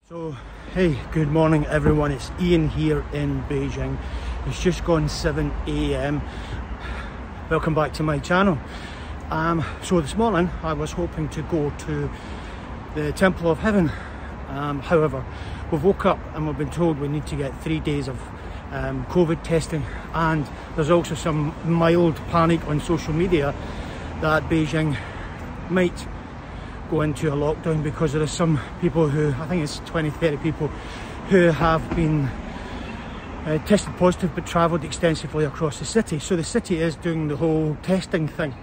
So, hey, good morning everyone, it's Ian here in Beijing. It's just gone 7 AM. Welcome back to my channel. So this morning I was hoping to go to the Temple of Heaven. However, we've woke up and we've been told we need to get 3 days of COVID testing, and there's also some mild panic on social media that Beijing might go into a lockdown because there are some people who, I think it's 20-30 people, who have been tested positive but travelled extensively across the city. So the city is doing the whole testing thing.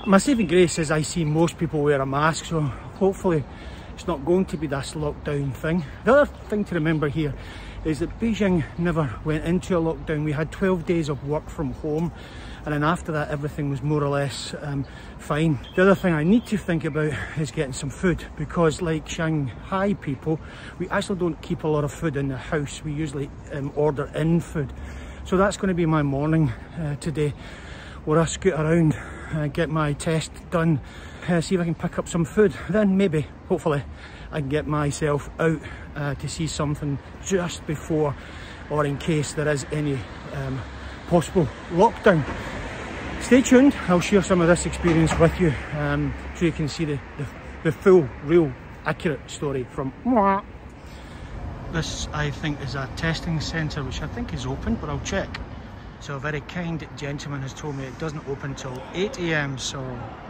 My saving grace is I see most people wear a mask, so hopefully it's not going to be this lockdown thing. The other thing to remember here is that Beijing never went into a lockdown. We had 12 days of work from home, and then after that everything was more or less fine. The other thing I need to think about is getting some food, because like Shanghai people, we actually don't keep a lot of food in the house. We usually order in food. So that's going to be my morning today, where I scoot around, get my test done, see if I can pick up some food. Then maybe, hopefully, I can get myself out to see something just before or in case there is any possible lockdown. Stay tuned, I'll share some of this experience with you so you can see the full, real, accurate story from moi. This, I think, is a testing centre which I think is open, but I'll check. So a very kind gentleman has told me it doesn't open till 8 AM, so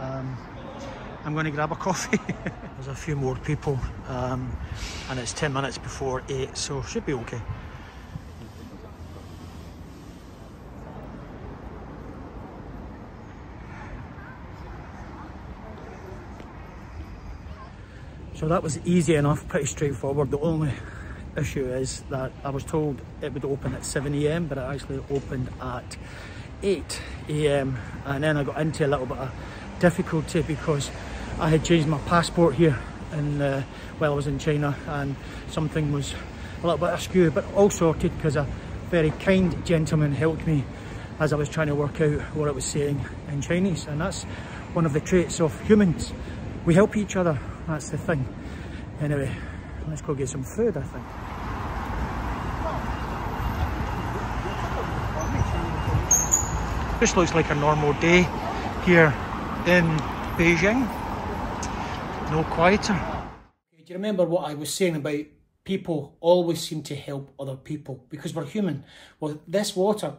I'm going to grab a coffee. There's a few more people and it's 10 minutes before 8, so should be okay. So that was easy enough, pretty straightforward. The only issue is that I was told it would open at 7 AM, but it actually opened at 8 AM, and then I got into a little bit of difficulty because I had changed my passport here while I was in China, and something was a little bit askew, but all sorted because a very kind gentleman helped me as I was trying to work out what it was saying in Chinese. And that's one of the traits of humans. We help each other, that's the thing. Anyway, let's go get some food, I think. This looks like a normal day here in Beijing. No quieter. Do you remember what I was saying about people always seem to help other people because we're human? Well, this water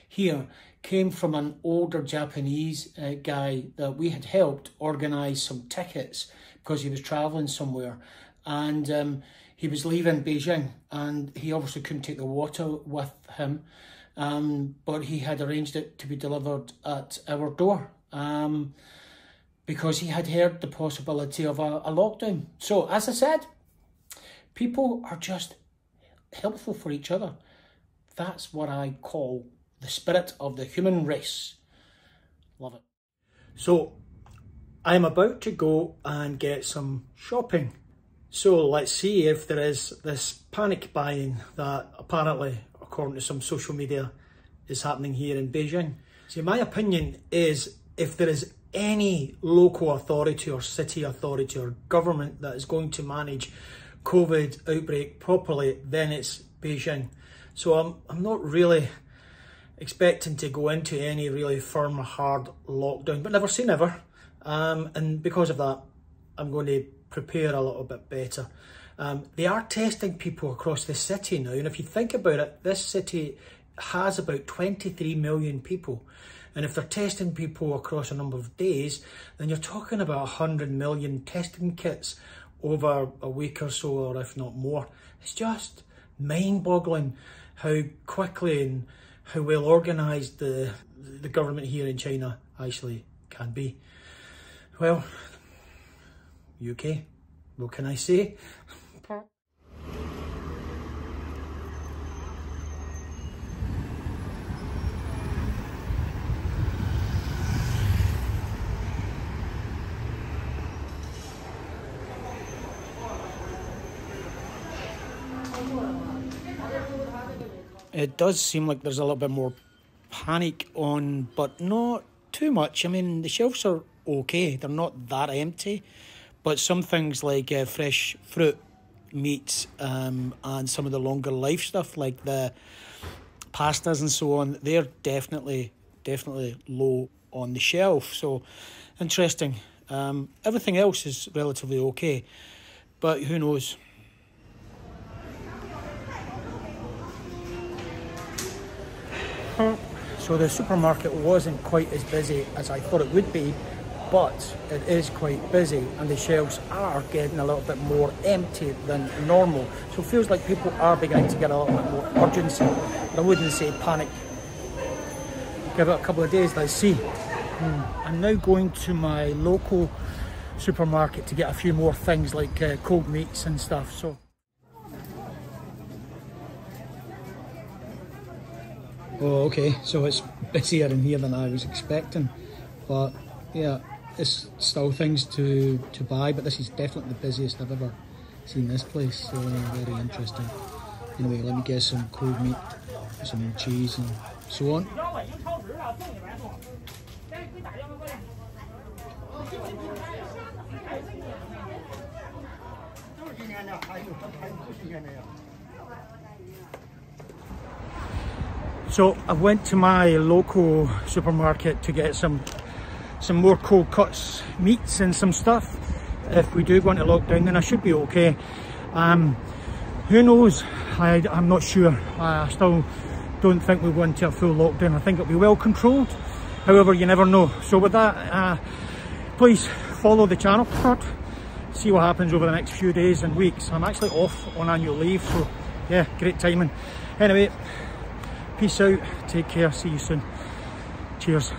here came from an older Japanese guy that we had helped organise some tickets because he was travelling somewhere, and he was leaving Beijing, and he obviously couldn't take the water with him, but he had arranged it to be delivered at our door because he had heard the possibility of a lockdown. So as I said, people are just helpful for each other. That's what I call the spirit of the human race. Love it. So I'm about to go and get some shopping. So let's see if there is this panic buying that apparently, according to some social media, is happening here in Beijing. See, my opinion is if there is any local authority or city authority or government that is going to manage COVID outbreak properly, then it's Beijing. So I'm not really expecting to go into any really firm or hard lockdown, but never say never. And because of that, I'm going to prepare a little bit better. They are testing people across the city now, and if you think about it, this city has about 23 million people, and if they're testing people across a number of days, then you're talking about 100 million testing kits over a week or so, or if not more. It's just mind-boggling how quickly and how well organised the government here in China actually can be. Well, UK, what can I say? It does seem like there's a little bit more panic on, but not too much. I mean, the shelves are okay. They're not that empty, but some things like fresh fruit meats and some of the longer life stuff like the pastas and so on, they're definitely low on the shelf. So interesting. Everything else is relatively okay, but who knows. So the supermarket wasn't quite as busy as I thought it would be, but it is quite busy and the shelves are getting a little bit more empty than normal. So it feels like people are beginning to get a little bit more urgency. But I wouldn't say panic. Give it a couple of days, let's see. I'm now going to my local supermarket to get a few more things like cold meats and stuff. So. Oh, okay, so it's busier in here than I was expecting, but yeah, it's still things to buy, but this is definitely the busiest I've ever seen this place, so very interesting. Anyway, let me get some cold meat, some cheese and so on. So I went to my local supermarket to get some more cold cuts, meats and some stuff. If we do go into lockdown, then I should be okay. Who knows? I'm not sure. I still don't think we'll go into a full lockdown. I think it'll be well controlled. However, you never know. So with that, please follow the channel. See what happens over the next few days and weeks. I'm actually off on annual leave, so yeah, great timing. Anyway, peace out, take care, see you soon. Cheers.